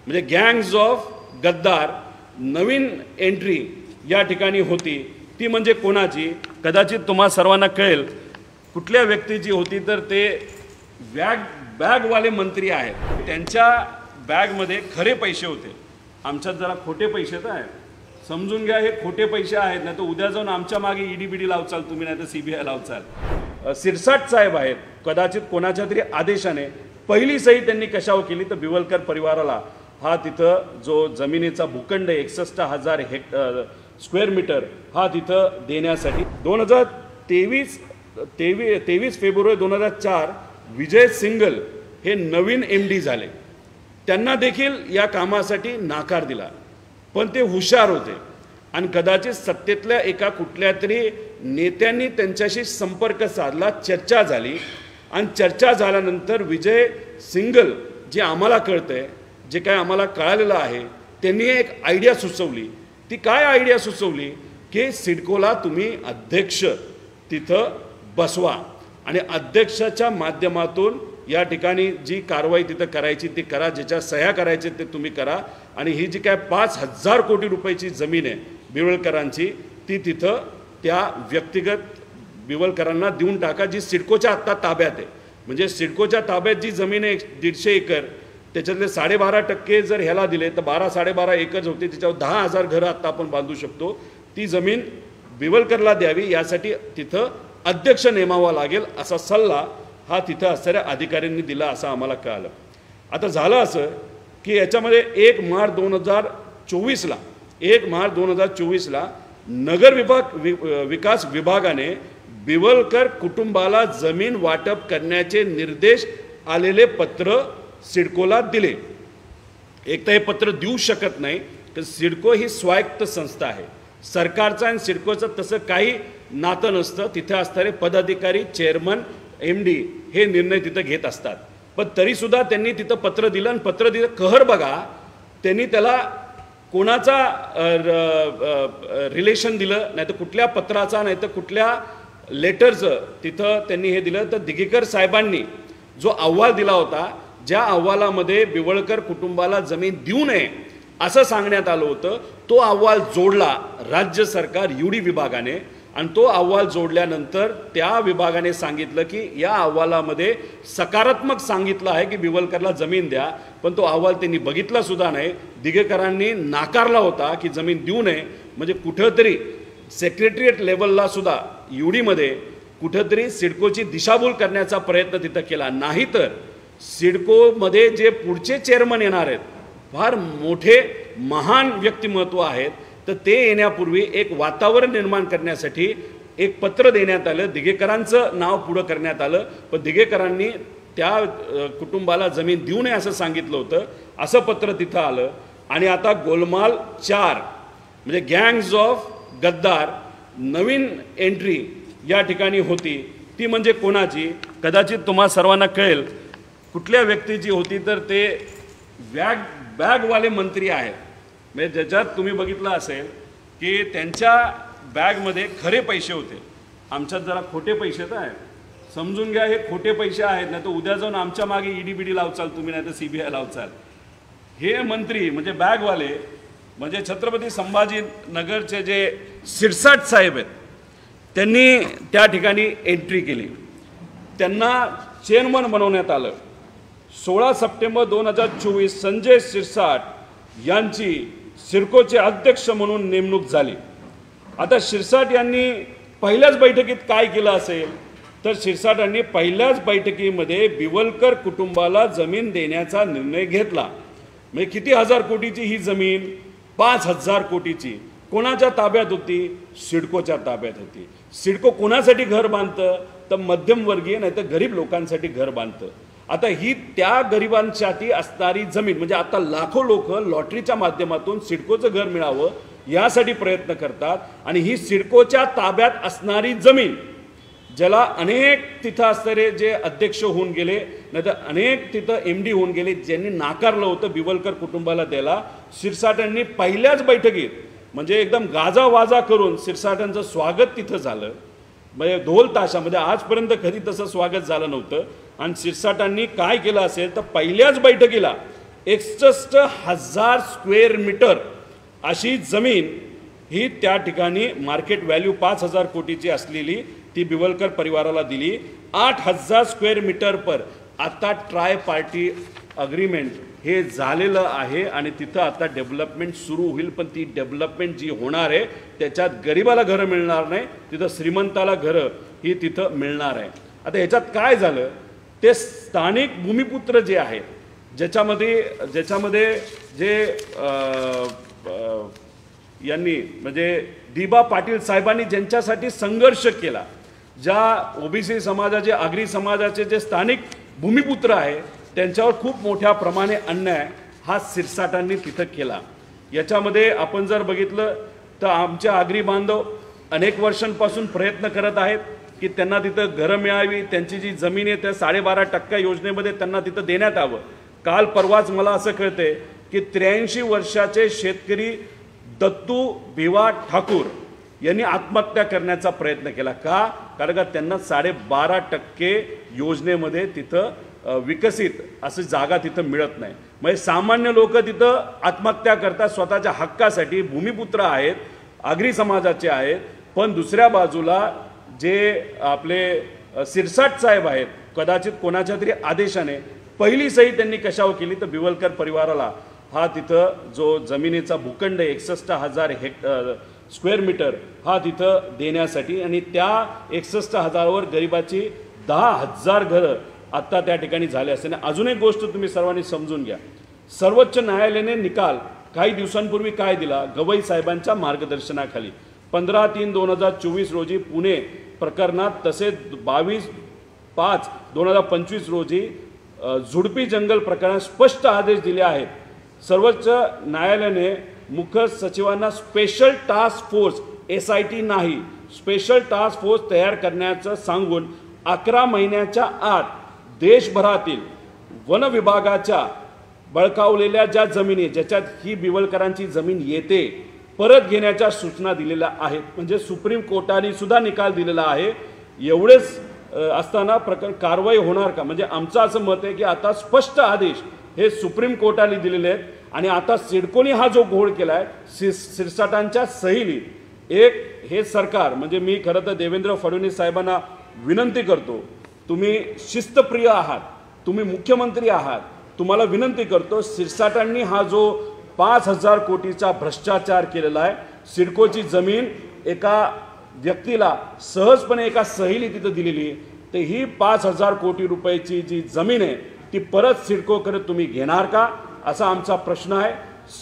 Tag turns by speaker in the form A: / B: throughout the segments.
A: म्हणजे gangs of गद्दार नवीन entry या ठिकाणी होती। ती म्हणजे कोणाची कदाचित तुम्हा सर्वांना कळेल कुठल्या व्यक्तीची होती तर ते बॅगवाले मंत्री आहेत। त्यांच्या बॅगमध्ये खरे पैसे होते, आमच्यात जरा खोटे पैसे तर आहेत। समजून घ्या हे खोटे पैसे आहेत, नाही तर उद्या जाऊन आमच्या मागे ईडी लावचाल तुम्ही, नाही तर सीबीआय लावचाल। सिरसाट साहेब आहेत, कदाचित कोणाच्या तरी आदेशाने पहिली सही त्यांनी कशावर केली तर बिवलकर परिवाराला हा तिथं जो जमिनीचा भूखंड 61,000 स्क्वेअर मीटर हा तिथं देण्यासाठी 23 फेब्रुवारी 2004 विजय सिंगल हे नवीन MD झाले। त्यांना देखील या कामासाठी नाकार दिला, पण ते हुशार होते आणि कदाचित सत्तेतल्या एका कुठल्या तरी नेत्यांनी त्यांच्याशी संपर्क साधला, चर्चा झाली आणि चर्चा झाल्यानंतर विजय सिंगल जे आम्हाला कळतंय, जे काय आम्हाला कळालेलं आहे, त्यांनी एक आयडिया सुचवली। ती काय आयडिया सुचवली की सिडकोला तुम्ही अध्यक्ष तिथं बसवा आणि अध्यक्षाच्या माध्यमातून या ठिकाणी जी कारवाई तिथं करायची ती करा, ज्याच्या सह्या करायचे ते तुम्ही करा आणि ही जी काय 5,000 कोटी रुपयाची जमीन आहे बिवळकरांची ती तिथं त्या व्यक्तिगत बिवळकरांना देऊन टाका, जी सिडकोच्या आत्ता ताब्यात आहे। म्हणजे सिडकोच्या ताब्यात जी जमीन आहे 150 एकर, त्याच्यातले 12.5% जर ह्याला दिले तर 12-12.5 एकर होते, त्याच्यावर 10,000 घरं आत्ता आपण बांधू शकतो। ती जमीन बिवलकरला द्यावी यासाठी तिथं अध्यक्ष नेमावा लागेल असा सल्ला हा तिथं असणाऱ्या अधिकाऱ्यांनी दिला असं आम्हाला कळालं। आता झालं असं की याच्यामध्ये 1 मार्च 2024ला नगर विकास विभागाने बिवलकर कुटुंबाला जमीन वाटप करण्याचे निर्देश आलेले पत्र सिडकोला दिले। एक तर हे पत्र देऊ शकत नाही, तर सिडको ही स्वायत्त संस्था आहे, सरकारचा आणि सिडकोचं तसं काही नातं नसतं। तिथे असणारे पदाधिकारी, चेअरमन, MD हे निर्णय तिथं घेत असतात। पण तरीसुद्धा त्यांनी तिथं पत्र दिलं आणि पत्र दिलं कहर बघा, त्यांनी त्याला कोणाचा रिलेशन दिलं, नाही तर कुठल्या पत्राचा, नाही तर कुठल्या लेटरचं तिथं त्यांनी हे दिलं। तर दिगेकर साहेबांनी जो अहवाल दिला होता, ज्या अहवालामध्ये बिवळकर कुटुंबाला जमीन देऊ नये असं सांगण्यात आलं होतं, तो अहवाल जोडला राज्य सरकार UD विभागाने आणि तो अहवाल जोडल्यानंतर त्या विभागाने सांगितलं की या अहवालामध्ये सकारात्मक सांगितलं आहे की बिवलकरला जमीन द्या, पण तो अहवाल त्यांनी बघितला सुद्धा नाही। दिगेकरांनी नाकारला होता की जमीन देऊ नये, म्हणजे कुठंतरी सेक्रेटरिएट लेवलला सुद्धा UDमध्ये कुठंतरी सिडकोची दिशाभूल करण्याचा प्रयत्न तिथं केला। नाहीतर सिडकोमध्ये जे पुढचे चेअरमन येणार आहेत, फार मोठे महान व्यक्तिमत्व आहेत, तर ते येण्यापूर्वी एक वातावरण निर्माण करण्यासाठी एक पत्र देण्यात आलं, दिगेकरांचं नाव पुढं करण्यात आलं, पण दिगेकरांनी त्या कुटुंबाला जमीन देऊ नये असं सांगितलं होतं। असं पत्र तिथं आलं आणि आता गोलमाल 4 म्हणजे गँग्स ऑफ गद्दार नवीन एंट्री या ठिकाणी होती। ती म्हणजे कोणाची कदाचित तुम्हा सर्वांना कळेल कुठल्या व्यक्तीची होती तर ते बॅगवाले मंत्री आहेत। म्हणजे ज्याच्यात तुम्ही बघितलं असेल की त्यांच्या बॅगमध्ये खरे पैसे होते, आमच्यात जरा खोटे पैसे तर आहेत। समजून घ्या हे खोटे पैसे आहेत, नाही तर उद्या जाऊन आमच्या मागे ईडी लावचाल तुम्ही, नाही तर सीबीआय लावचाल। हे मंत्री म्हणजे बॅगवाले म्हणजे छत्रपती संभाजीनगरचे जे सिरसाट साहेब आहेत, त्यांनी त्या ठिकाणी एंट्री केली, त्यांना चेअरमन बनवण्यात आलं। 16 सप्टेंबर 2024 संजय सिरसाट यांची सिडकोचे अध्यक्ष म्हणून नेमणूक झाली। आता सिरसाट यांनी पहिल्याच बैठकीत काय केलं असेल तर सिरसाटांनी पहिल्याच बैठकीमध्ये बिवलकर कुटुंबाला जमीन देण्याचा निर्णय घेतला। म्हणजे किती हजार कोटीची ही जमीन? 5,000 कोटीची। कोणाच्या ताब्यात होती? सिडकोच्या ताब्यात होती। सिडको कोणासाठी घर बांधतं तर मध्यमवर्गीय नाही तर गरीब लोकांसाठी घर बांधतं। आता ही त्या गरिबांसाठी असणारी जमीन, म्हणजे आता लाखो लोक लॉटरीच्या माध्यमातून सिडकोचं घर मिळावं यासाठी प्रयत्न करतात आणि ही सिडकोच्या ताब्यात असणारी जमीन, ज्याला अनेक तिथं असणारे जे अध्यक्ष होऊन गेले, नाही तर अनेक तिथं MD होऊन गेले, ज्यांनी नाकारलं होतं बिवलकर कुटुंबाला द्यायला, सिरसाटांनी पहिल्याच बैठकीत म्हणजे एकदम गाजावाजा करून सिरसाटांचं स्वागत तिथं झालं। म्हणजे ढोल ताशामध्ये आजपर्यंत कधी तसं स्वागत झालं नव्हतं। आणि सिरसाटांनी काय केलं असेल तर पहिल्याच बैठकीला 61,000 स्क्वेअर मीटर अशी जमीन ही त्या ठिकाणी मार्केट व्हॅल्यू 5,000 कोटीची असलेली ती बिवलकर परिवाराला दिली. 8,000 स्क्वेअर मीटर पर आता ट्राय पार्टी अग्रीमेंट हे झालेलं आहे आणि तिथं आता डेव्हलपमेंट सुरू होईल. पण ती डेव्हलपमेंट जी होणार आहे त्याच्यात गरिबाला घरं मिळणार नाही, तिथं श्रीमंताला घरं ही तिथं मिळणार आहे. आता ह्याच्यात काय झालं, ते स्थानिक भूमिपुत्र जे आहेत ज्याच्यामध्ये जे यांनी म्हणजे दिबा पाटील साहेबांनी ज्यांच्यासाठी संघर्ष केला, ज्या ओबीसी समाजाचे आगरी समाजाचे जे स्थानिक भूमिपुत्र आहे त्यांच्यावर खूप मोठ्या प्रमाणे अन्याय हा सिरसाटांनी तिथं केला. याच्यामध्ये आपण जर बघितलं तर आमचे आगरी बांधव अनेक वर्षांपासून प्रयत्न करत आहेत की त्यांना तिथं घरं मिळावी, त्यांची जी जमीन आहे त्या 12.5% योजनेमध्ये त्यांना तिथं देण्यात यावं. काल परवाच मला असं कळते की 83 वर्षाचे शेतकरी दत्तू भिवा ठाकूर यांनी आत्महत्या करण्याचा प्रयत्न केला. का? कारण का त्यांना 12.5% योजनेमध्ये तिथं विकसित असं जागा तिथं मिळत नाही. म्हणजे सामान्य लोक तिथं आत्महत्या करतात स्वतःच्या हक्कासाठी. भूमिपुत्र आहेत, आगरी समाजाचे आहेत, पण दुसऱ्या बाजूला जे आपले सिरसाट साहेब आहेत कदाचित कोणाच्या तरी आदेशाने पहिली सही त्यांनी कशावर केली तर बिवलकर परिवाराला हा तिथं जो जमिनीचा भूखंड 61,000 स्क्वेअर मीटर हा तिथं देण्यासाठी आणि त्या 61,000वर गरिबाची 10,000 घरं आत्ता त्या ठिकाणी झाले असते. अजून एक गोष्ट तुम्ही सर्वांनी समजून घ्या, सर्वोच्च न्यायालयाने निकाल काही दिवसांपूर्वी काय दिला, गवई साहेबांच्या मार्गदर्शनाखाली 15/3/2024 रोजी पुणे प्रकरणात तसेच 22/5/2025 रोजी झुडपी जंगल प्रकरणात स्पष्ट आदेश दिले आहेत. सर्वोच्च न्यायालयाने मुख्य सचिवांना स्पेशल टास्क फोर्स SIT नाही स्पेशल टास्क फोर्स तयार करण्याचं सांगून 11 महिन्याच्या आत देशभरातील वन विभागाच्या बळकावलेल्या ज्या जमिनी ज्याच्यात ही बिवलकरांची जमीन येते परत घेण्याच्या सूचना दिलेल्या आहेत. म्हणजे सुप्रीम कोर्टाने सुद्धा निकाल दिलेला आहे. एवढेच असताना कारवाई होणार का? म्हणजे आमचं असं मत आहे की आता स्पष्ट आदेश हे सुप्रीम कोर्टाने दिलेले आहेत आणि आता सिडकोने हा जो घोळ केला आहे सिरसाटांच्या सहीली एक हे सरकार म्हणजे मी खरं तर देवेंद्र फडणवीस साहेबांना विनंती करतो, तुम्ही शिस्तप्रिय आहात, तुम्ही मुख्यमंत्री आहात, तुम्हाला विनंती करतो सिरसाटांनी हा जो 5,000 कोटीचा भ्रष्टाचार केलेला आहे, सिडकोची जमीन एका व्यक्तीला सहजपणे एका सहीली तिथं दिलेली, तर ही 5,000 कोटी रुपयाची जी जमीन आहे ती परत सिडकोकडे तुम्ही घेणार का असा आमचा प्रश्न आहे.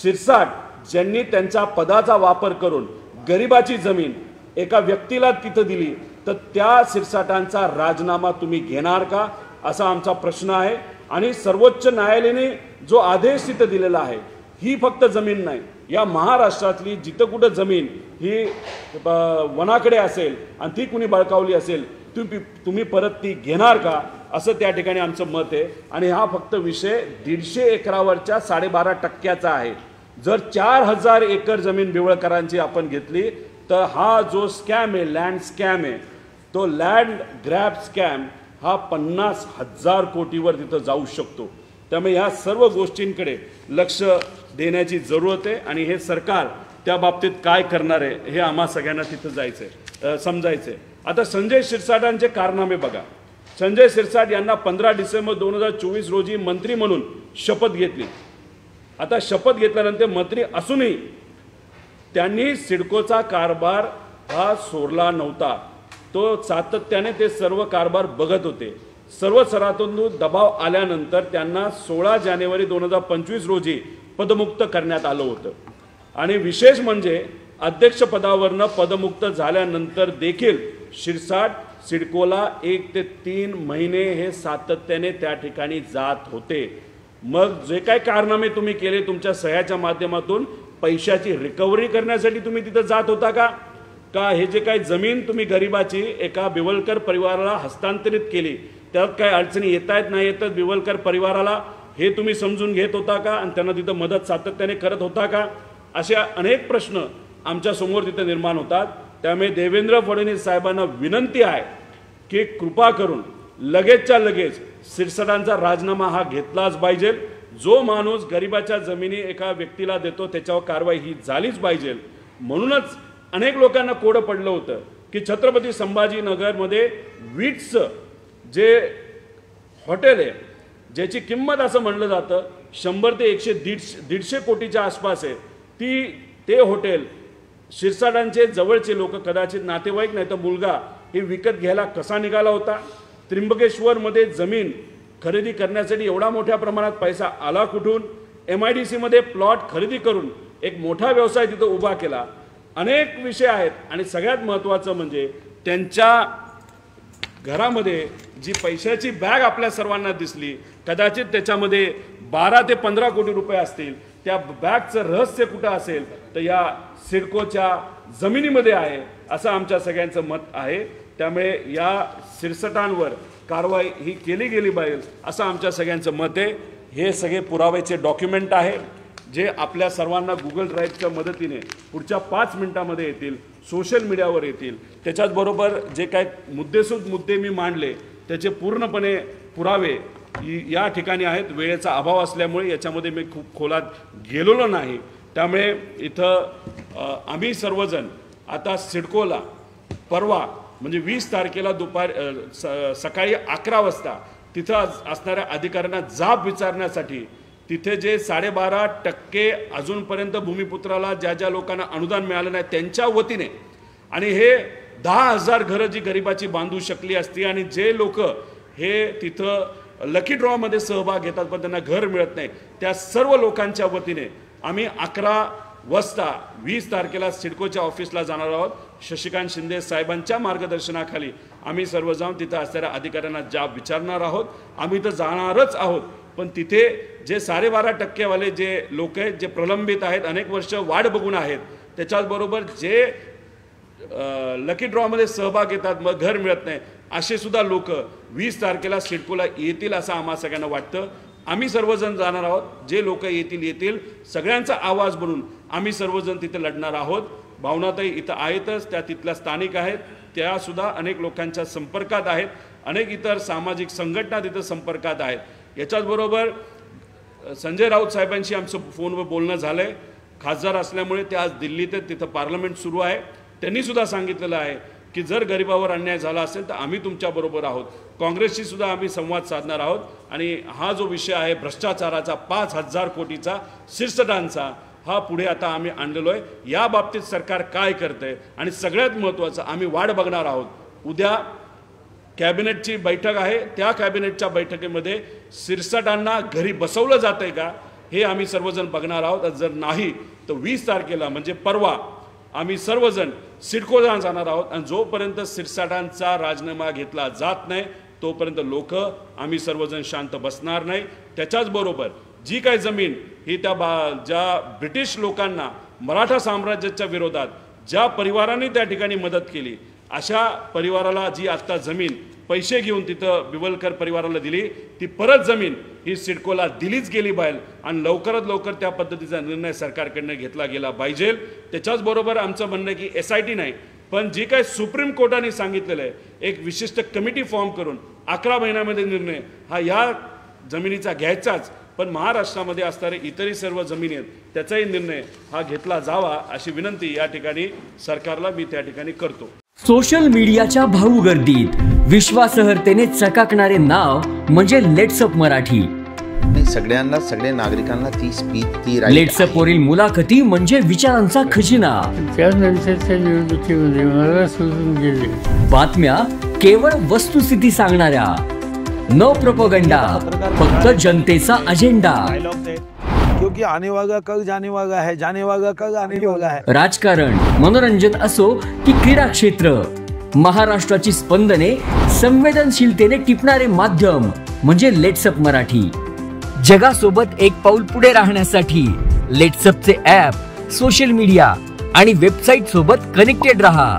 A: सिरसाट ज्यांनी त्यांच्या पदाचा वापर करून गरिबाची जमीन एका व्यक्तीला तिथं दिली तर त्या सिरसाटांचा राजीनामा तुम्ही घेणार का असा आमचा प्रश्न आहे. आणि सर्वोच्च न्यायालयाने जो आदेश तिथं दिलेला आहे ही फक्त जमीन नाही, या महाराष्ट्रातली जिथं कुठं जमीन ही वनाकडे असेल आणि ती कुणी बळकावली असेल तुम्ही परत ती घेणार का असं त्या ठिकाणी आमचं मत आहे. आणि हा फक्त विषय 150 एकरावरच्या 12.5% आहे. जर 4,000 एकर जमीन बिवळकरांची आपण घेतली तर हा जो स्कॅम आहे लँड स्कॅम आहे तो लँड ग्रॅब स्कॅम हा 50,000 कोटीवर तिथं जाऊ शकतो. त्यामुळे या सर्व गोष्टींकडे लक्ष देण्याची जरूरत आहे आणि हे सरकार त्या बाबतीत काय करणार आहे हे आम्हा सगळ्यांना तिथं जायचं समजायचं आहे. आता संजय शिरसाटांचे कारनामे बघा. संजय शिरसाट यांना 15 डिसेंबर 2024 रोजी मंत्री म्हणून शपथ घेतली. आता शपथ घेतल्यानंतर मंत्री असूनही त्यांनी सिडकोचा कारभार हा सोडला नव्हता. तो सातत्याने ते सर्व कारभार बघत होते. सर्व स्तरातून दबाव आल्यानंतर त्यांना 16 जानेवारी 2025 रोजी पदमुक्त करण्यात आलं होतं. आणि विशेष म्हणजे अध्यक्षपदावरनं पदमुक्त झाल्यानंतर देखील शिरसाट सिडकोला 1 ते 3 महिने हे सातत्याने त्या ठिकाणी जात होते. मग जे काही कारनामे तुम्ही केले तुमच्या सह्याच्या माध्यमातून पैशाची रिकव्हरी करण्यासाठी तुम्ही तिथं जात होता का हे जे काही जमीन तुम्ही गरिबाची एका बिवलकर परिवाराला हस्तांतरित केली त्यात काय अडचणी येत आहेत नाही येतात बिवलकर परिवाराला हे तुम्ही समजून घेत होता का आणि त्यांना तिथं मदत सातत्याने करत होता का अशा अनेक प्रश्न आमच्या समोर तिथे निर्माण होतात. त्यामुळे देवेंद्र फडणवीस साहेबांना विनंती आहे की कृपा करून लगेचच्या लगेच सिरसाटांचा राजीनामा हा घेतलाच पाहिजे. जो माणूस गरिबाच्या जमिनी एका व्यक्तीला देतो त्याच्यावर कारवाई ही झालीच पाहिजे. म्हणूनच अनेक लोकांना कोडं पडलं होतं की छत्रपती संभाजीनगरमध्ये वीट्सचं जे हॉटेल आहे ज्याची किंमत असं म्हणलं जातं 100 ते 150 कोटीच्या आसपास आहे, ते हॉटेल शिरसाटांचे जवळचे लोक, कदाचित नातेवाईक नाही तर मुलगा, हे विकत घ्यायला कसा निघाला होता. त्र्यंबकेश्वरमध्ये जमीन खरेदी करण्यासाठी एवढा मोठ्या प्रमाणात पैसा आला कुठून. MIDC मध्ये प्लॉट खरेदी करून एक मोठा व्यवसाय तिथं उभा केला. अनेक विषय आहेत आणि सगळ्यात महत्त्वाचं म्हणजे त्यांच्या घरामध्ये जी पैशाची बॅग आपल्या सर्वांना दिसली, कदाचित त्याच्यामध्ये 12 ते 15 कोटी रुपये असतील. त्या बॅगचं रहस्य कुठं असेल तर या सिडकोच्या जमिनीमध्ये आहे असं आमच्या सगळ्यांचं मत आहे. त्यामुळे या सिरसटांवर कारवाई ही केली गेली पाहिजे असं आमच्या सगळ्यांचं मत आहे. हे सगळे पुराव्याचे डॉक्युमेंट आहे जे आपल्या सर्वांना गुगल ड्राईव्हच्या मदतीने पुढच्या 5 मिनिटांमध्ये येतील, सोशल मीडियावर येतील. त्याच्याचबरोबर जे काय मुद्दे मी मांडले त्याचे पूर्णपणे पुरावे या ठिकाणी आहेत. वेळेचा अभाव असल्यामुळे याच्यामध्ये मी खूप खोलात गेलेलो नाही. त्यामुळे इथं आम्ही सर्वजण आता सिडकोला परवा म्हणजे 20 तारखेला सकाळी 11 वाजता तिथं असणाऱ्या अधिकाऱ्यांना जाब विचारण्यासाठी तिथे जे 12.5% अजूनपर्यंत भूमिपुत्राला ज्या लोकांना अनुदान मिळालं नाही त्यांच्या वतीने, आणि हे 10,000 घरं जी गरिबाची बांधू शकली असती आणि जे लोक हे तिथं लकी ड्रॉमध्ये सहभाग घेतात पण त्यांना घर मिळत नाही, त्या सर्व लोकांच्या वतीने आम्ही 11 वाजता 20 तारखेला सिडकोच्या ऑफिसला जाणार आहोत. शशिकांत शिंदे साहेबांच्या मार्गदर्शनाखाली आम्ही सर्व जाऊन तिथं असणाऱ्या अधिकाऱ्यांना जाब विचारणार आहोत. आम्ही तर जाणारच आहोत, पण तिथे जे 12.5% वाले जे लोक आहेत जे प्रलंबित आहेत, अनेक वर्ष वाट बघून आहेत, त्याच्याचबरोबर जे लकी ड्रॉमध्ये सहभाग घेतात मग घर मिळत नाही, असे सुद्धा लोक 20 तारखेला सिडकोला येतील असं आम्हा सगळ्यांना वाटतं. आम्ही सर्वजण जाणार आहोत. जे लोक येतील सगळ्यांचा आवाज बनून आम्ही सर्वजण तिथे लढणार आहोत. भावनाताई इथं आहेतच, त्या तिथल्या स्थानिक आहेत, त्यासुद्धा अनेक लोकांच्या संपर्कात आहेत. अनेक इतर सामाजिक संघटना तिथं संपर्कात आहेत. याच्याचबरोबर संजय राऊत साहेबांशी आमचं फोनवर बोलणं झालं आहे. खासदार असल्यामुळे ते आज दिल्लीत तिथं पार्लमेंट सुरू आहे. त्यांनीसुद्धा सांगितलेलं आहे की जर गरिबावर अन्याय झाला असेल तर आम्ही तुमच्याबरोबर आहोत. काँग्रेसशी सुद्धा आम्ही संवाद साधणार आहोत. आणि हा जो विषय आहे भ्रष्टाचाराचा 5,000 कोटीचा सिरसटांचा, हा पुढे आता आम्ही आणलेलो आहे. या बाबतीत सरकार काय करतंय आणि सगळ्यात महत्त्वाचं आम्ही वाट बघणार आहोत. उद्या कॅबिनेटची बैठक आहे, त्या कॅबिनेटच्या बैठकीमध्ये सिरसटांना घरी बसवलं जातंय का हे आम्ही सर्वजण बघणार आहोत. जर नाही तर 20 तारखेला म्हणजे परवा आम्ही सर्वजण सिडकोला जाणार आहोत. आणि जोपर्यंत सिरसाटांचा राजीनामा घेतला जात नाही तोपर्यंत लोक आम्ही सर्वजण शांत बसणार नाही. त्याच्याचबरोबर जी काय जमीन ही ज्या ब्रिटिश लोकांना मराठा साम्राज्याच्या विरोधात ज्या परिवारांनी त्या ठिकाणी मदत केली, अशा परिवाराला जी आत्ता जमीन पैसे घेऊन तिथं बिवलकर परिवाराला दिली, ती परत जमीन ही सिडकोला दिलीच गेली पाहिजे आणि लवकरात लवकर त्या पद्धतीचा निर्णय सरकारकडनं घेतला गेला पाहिजे. त्याच्याचबरोबर आमचं म्हणणं आहे की SIT नाही, पण जी काय सुप्रीम कोर्टाने सांगितलेलं आहे एक विशिष्ट कमिटी फॉर्म करून 11 महिन्यामध्ये निर्णय हा या जमिनीचा घ्यायचाच, पण महाराष्ट्रामध्ये असणारे इतरही सर्व जमिनी आहेत त्याचाही निर्णय हा घेतला जावा अशी विनंती या ठिकाणी सरकारला मी त्या ठिकाणी करतो.
B: सोशल मीडियाच्या भाऊ गर्दीत विश्वासार्हतेने चकाकणारे नाव म्हणजे लेट्सअप मराठी.
C: सगळ्यांना, सगळ्या नागरिकांना ती स्पीच, ती
B: लेट्सअप वरील मुलाखती म्हणजे विचारांचा खजिना.
D: त्यानंतरच्या निवडणुकीमध्ये मला सोडून गेले.
B: बातम्या केवळ वस्तुस्थिती सांगणाऱ्या, न प्रोपगंडा, फक्त जनतेचा अजेंडा.
E: क्योंकि आने वाला कल जाने वाला है, जाने वाला कल आने वाला है.
B: राजकारण, मनोरंजन असो की क्रीडा क्षेत्र, महाराष्ट्राची स्पंदने संवेदनशीलतेने टिपणारे माध्यम म्हणजे लेट्सअप मराठी. जगासोबत एक पाऊल पुढे राहण्यासाठी लेट्सअपचे ॲप, सोशल मीडिया आणि वेबसाईट सोबत कनेक्टेड रहा.